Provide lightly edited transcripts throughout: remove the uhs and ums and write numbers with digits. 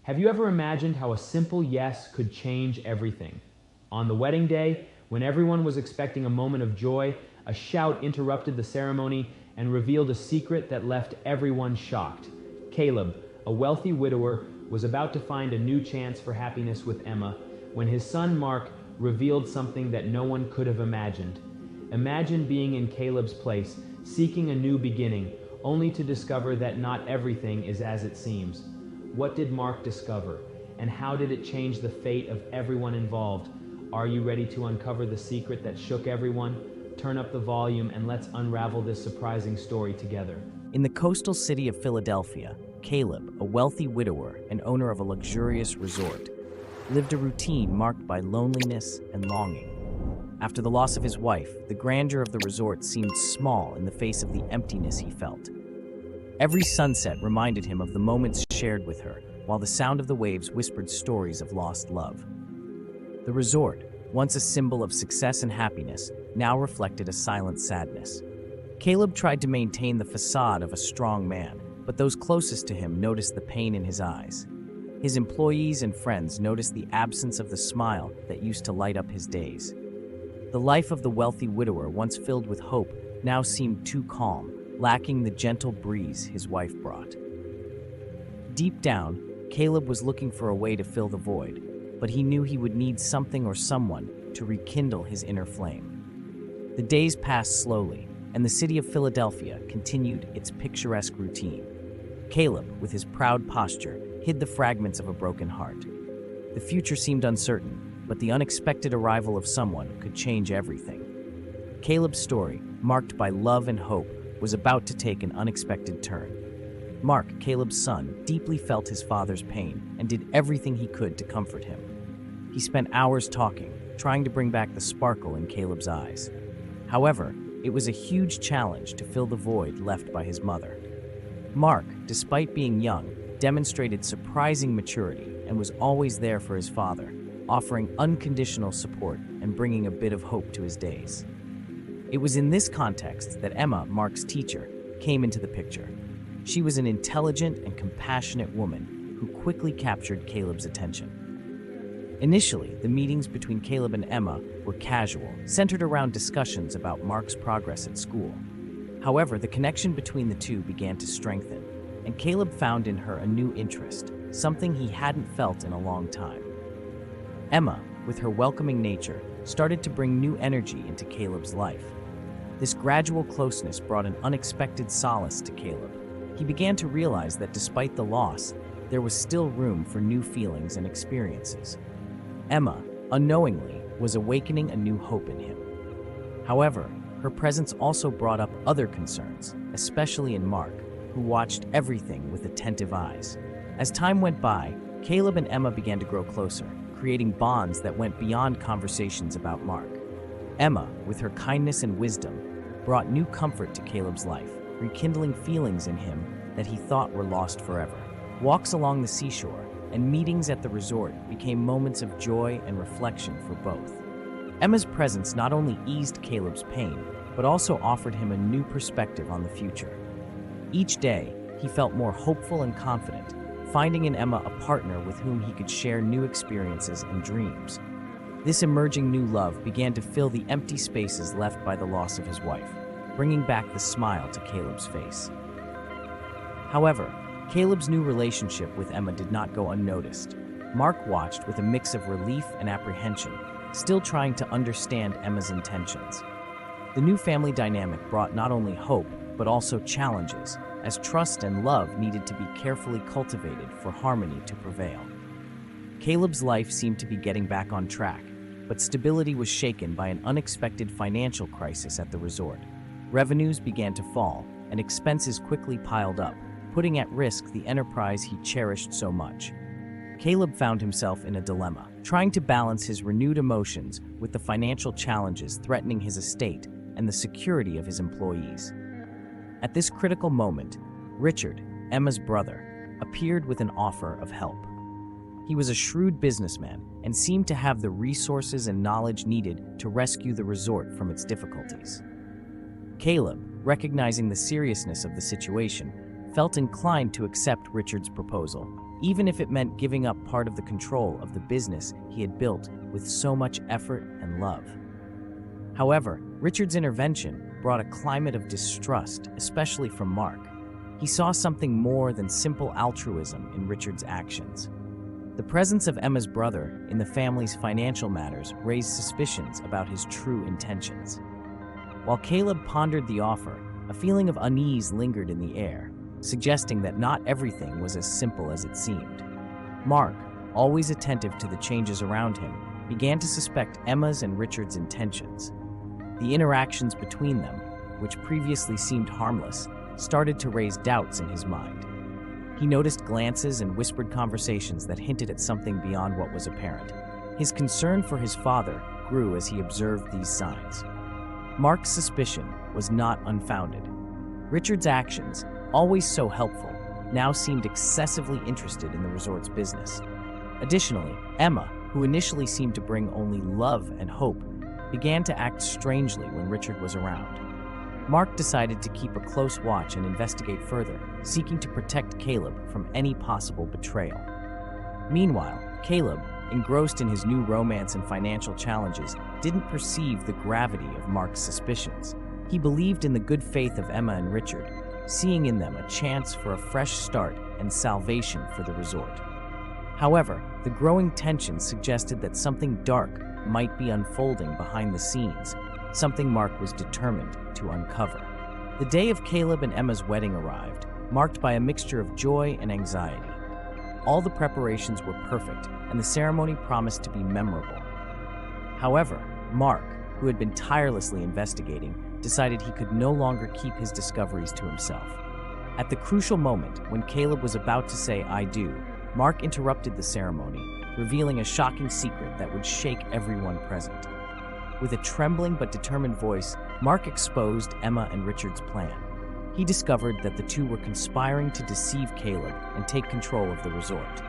Have you ever imagined how a simple yes could change everything? On the wedding day, when everyone was expecting a moment of joy, a shout interrupted the ceremony and revealed a secret that left everyone shocked. Caleb, a wealthy widower, was about to find a new chance for happiness with Emma when his son Mark revealed something that no one could have imagined. Imagine being in Caleb's place, seeking a new beginning, only to discover that not everything is as it seems. What did Mark discover, and how did it change the fate of everyone involved? Are you ready to uncover the secret that shook everyone? Turn up the volume and let's unravel this surprising story together. In the coastal city of Philadelphia, Caleb, a wealthy widower and owner of a luxurious resort, lived a routine marked by loneliness and longing. After the loss of his wife, the grandeur of the resort seemed small in the face of the emptiness he felt. Every sunset reminded him of the moments shared with her, while the sound of the waves whispered stories of lost love. The resort, once a symbol of success and happiness, now reflected a silent sadness. Caleb tried to maintain the facade of a strong man, but those closest to him noticed the pain in his eyes. His employees and friends noticed the absence of the smile that used to light up his days. The life of the wealthy widower, once filled with hope, now seemed too calm, lacking the gentle breeze his wife brought. Deep down, Caleb was looking for a way to fill the void, but he knew he would need something or someone to rekindle his inner flame. The days passed slowly, and the city of Philadelphia continued its picturesque routine. Caleb, with his proud posture, hid the fragments of a broken heart. The future seemed uncertain, but the unexpected arrival of someone could change everything. Caleb's story, marked by love and hope, was about to take an unexpected turn. Mark, Caleb's son, deeply felt his father's pain and did everything he could to comfort him. He spent hours talking, trying to bring back the sparkle in Caleb's eyes. However, it was a huge challenge to fill the void left by his mother. Mark, despite being young, demonstrated surprising maturity and was always there for his father, offering unconditional support and bringing a bit of hope to his days. It was in this context that Emma, Mark's teacher, came into the picture. She was an intelligent and compassionate woman who quickly captured Caleb's attention. Initially, the meetings between Caleb and Emma were casual, centered around discussions about Mark's progress at school. However, the connection between the two began to strengthen, and Caleb found in her a new interest, something he hadn't felt in a long time. Emma, with her welcoming nature, started to bring new energy into Caleb's life. This gradual closeness brought an unexpected solace to Caleb. He began to realize that despite the loss, there was still room for new feelings and experiences. Emma, unknowingly, was awakening a new hope in him. However, her presence also brought up other concerns, especially in Mark, who watched everything with attentive eyes. As time went by, Caleb and Emma began to grow closer, creating bonds that went beyond conversations about Mark. Emma, with her kindness and wisdom, brought new comfort to Caleb's life, rekindling feelings in him that he thought were lost forever. Walks along the seashore and meetings at the resort became moments of joy and reflection for both. Emma's presence not only eased Caleb's pain, but also offered him a new perspective on the future. Each day, he felt more hopeful and confident, finding in Emma a partner with whom he could share new experiences and dreams. This emerging new love began to fill the empty spaces left by the loss of his wife, bringing back the smile to Caleb's face. However, Caleb's new relationship with Emma did not go unnoticed. Mark watched with a mix of relief and apprehension, still trying to understand Emma's intentions. The new family dynamic brought not only hope, but also challenges, as trust and love needed to be carefully cultivated for harmony to prevail. Caleb's life seemed to be getting back on track, but stability was shaken by an unexpected financial crisis at the resort. Revenues began to fall, and expenses quickly piled up, putting at risk the enterprise he cherished so much. Caleb found himself in a dilemma, trying to balance his renewed emotions with the financial challenges threatening his estate and the security of his employees. At this critical moment, Richard, Emma's brother, appeared with an offer of help. He was a shrewd businessman and seemed to have the resources and knowledge needed to rescue the resort from its difficulties. Caleb, recognizing the seriousness of the situation, felt inclined to accept Richard's proposal. even if it meant giving up part of the control of the business he had built with so much effort and love. However, Richard's intervention brought a climate of distrust, especially from Mark. He saw something more than simple altruism in Richard's actions. The presence of Emma's brother in the family's financial matters raised suspicions about his true intentions. While Caleb pondered the offer, a feeling of unease lingered in the air, suggesting that not everything was as simple as it seemed. Mark, always attentive to the changes around him, began to suspect Emma's and Richard's intentions. The interactions between them, which previously seemed harmless, started to raise doubts in his mind. He noticed glances and whispered conversations that hinted at something beyond what was apparent. His concern for his father grew as he observed these signs. Mark's suspicion was not unfounded. Richard's actions, always so helpful, now seemed excessively interested in the resort's business. Additionally, Emma, who initially seemed to bring only love and hope, began to act strangely when Richard was around. Mark decided to keep a close watch and investigate further, seeking to protect Caleb from any possible betrayal. Meanwhile, Caleb, engrossed in his new romance and financial challenges, didn't perceive the gravity of Mark's suspicions. He believed in the good faith of Emma and Richard, seeing in them a chance for a fresh start and salvation for the resort. However, the growing tension suggested that something dark might be unfolding behind the scenes, something Mark was determined to uncover. The day of Caleb and Emma's wedding arrived, marked by a mixture of joy and anxiety. All the preparations were perfect, and the ceremony promised to be memorable. However, Mark, who had been tirelessly investigating, decided he could no longer keep his discoveries to himself. At the crucial moment when Caleb was about to say "I do," Mark interrupted the ceremony, revealing a shocking secret that would shake everyone present. With a trembling but determined voice, Mark exposed Emma and Richard's plan. He discovered that the two were conspiring to deceive Caleb and take control of the resort.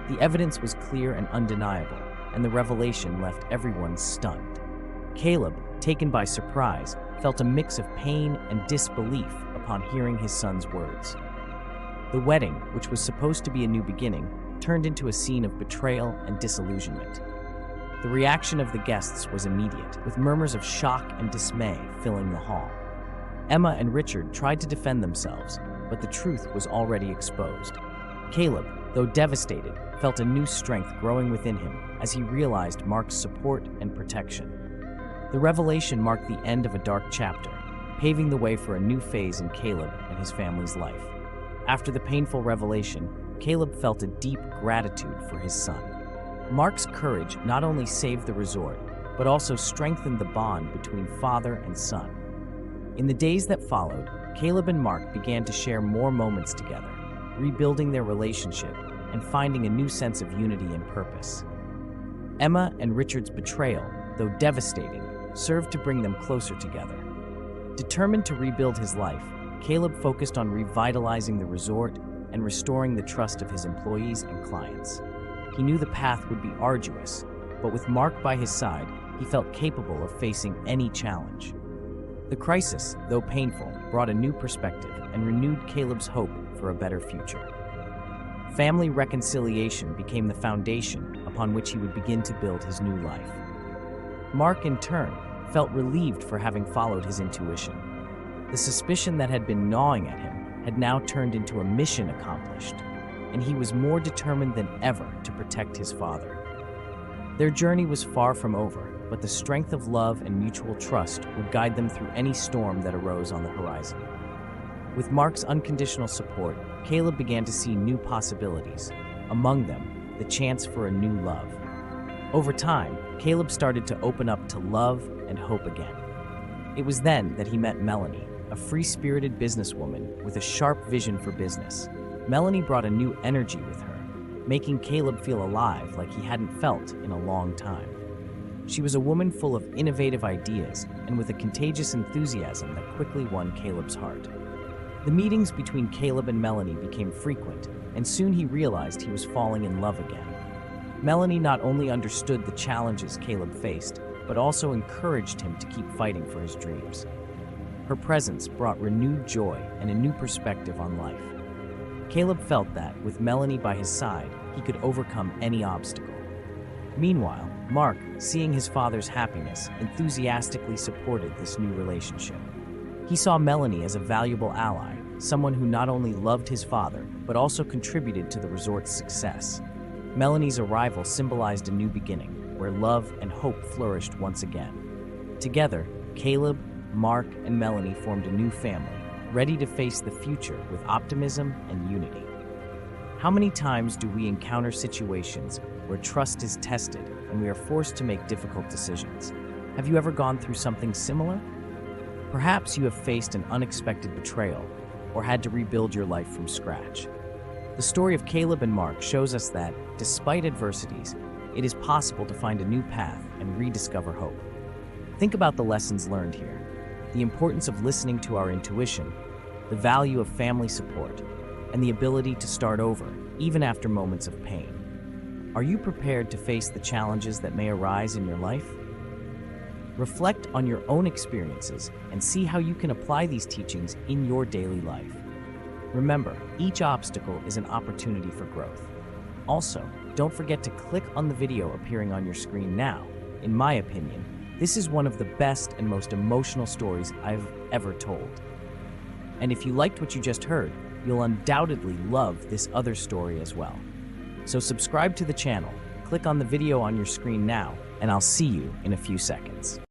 The evidence was clear and undeniable, and the revelation left everyone stunned. Caleb, taken by surprise, felt a mix of pain and disbelief upon hearing his son's words. The wedding, which was supposed to be a new beginning, turned into a scene of betrayal and disillusionment. The reaction of the guests was immediate, with murmurs of shock and dismay filling the hall. Emma and Richard tried to defend themselves, but the truth was already exposed. Caleb, though devastated, felt a new strength growing within him as he realized Mark's support and protection. The revelation marked the end of a dark chapter, paving the way for a new phase in Caleb and his family's life. After the painful revelation, Caleb felt a deep gratitude for his son. Mark's courage not only saved the resort, but also strengthened the bond between father and son. In the days that followed, Caleb and Mark began to share more moments together, rebuilding their relationship and finding a new sense of unity and purpose. Emma and Richard's betrayal, though devastating, served to bring them closer together. Determined to rebuild his life, Caleb focused on revitalizing the resort and restoring the trust of his employees and clients. He knew the path would be arduous, but with Mark by his side, he felt capable of facing any challenge. The crisis, though painful, brought a new perspective and renewed Caleb's hope for a better future. Family reconciliation became the foundation upon which he would begin to build his new life. Mark, in turn, felt relieved for having followed his intuition. The suspicion that had been gnawing at him had now turned into a mission accomplished, and he was more determined than ever to protect his father. Their journey was far from over, but the strength of love and mutual trust would guide them through any storm that arose on the horizon. With Mark's unconditional support, Caleb began to see new possibilities, among them the chance for a new love. Over time, Caleb started to open up to love and hope again. It was then that he met Melanie, a free-spirited businesswoman with a sharp vision for business. Melanie brought a new energy with her, making Caleb feel alive like he hadn't felt in a long time. She was a woman full of innovative ideas and with a contagious enthusiasm that quickly won Caleb's heart. The meetings between Caleb and Melanie became frequent, and soon he realized he was falling in love again. Melanie not only understood the challenges Caleb faced, but also encouraged him to keep fighting for his dreams. Her presence brought renewed joy and a new perspective on life. Caleb felt that, with Melanie by his side, he could overcome any obstacle. Meanwhile, Mark, seeing his father's happiness, enthusiastically supported this new relationship. He saw Melanie as a valuable ally, someone who not only loved his father, but also contributed to the resort's success. Melanie's arrival symbolized a new beginning, where love and hope flourished once again. Together, Caleb, Mark, and Melanie formed a new family, ready to face the future with optimism and unity. How many times do we encounter situations where trust is tested and we are forced to make difficult decisions? Have you ever gone through something similar? Perhaps you have faced an unexpected betrayal or had to rebuild your life from scratch. The story of Caleb and Mark shows us that, despite adversities, it is possible to find a new path and rediscover hope. Think about the lessons learned here: the importance of listening to our intuition, the value of family support, and the ability to start over, even after moments of pain. Are you prepared to face the challenges that may arise in your life? Reflect on your own experiences and see how you can apply these teachings in your daily life. Remember, each obstacle is an opportunity for growth. Also, don't forget to click on the video appearing on your screen now. In my opinion, this is one of the best and most emotional stories I've ever told. And if you liked what you just heard, you'll undoubtedly love this other story as well. So subscribe to the channel, click on the video on your screen now, and I'll see you in a few seconds.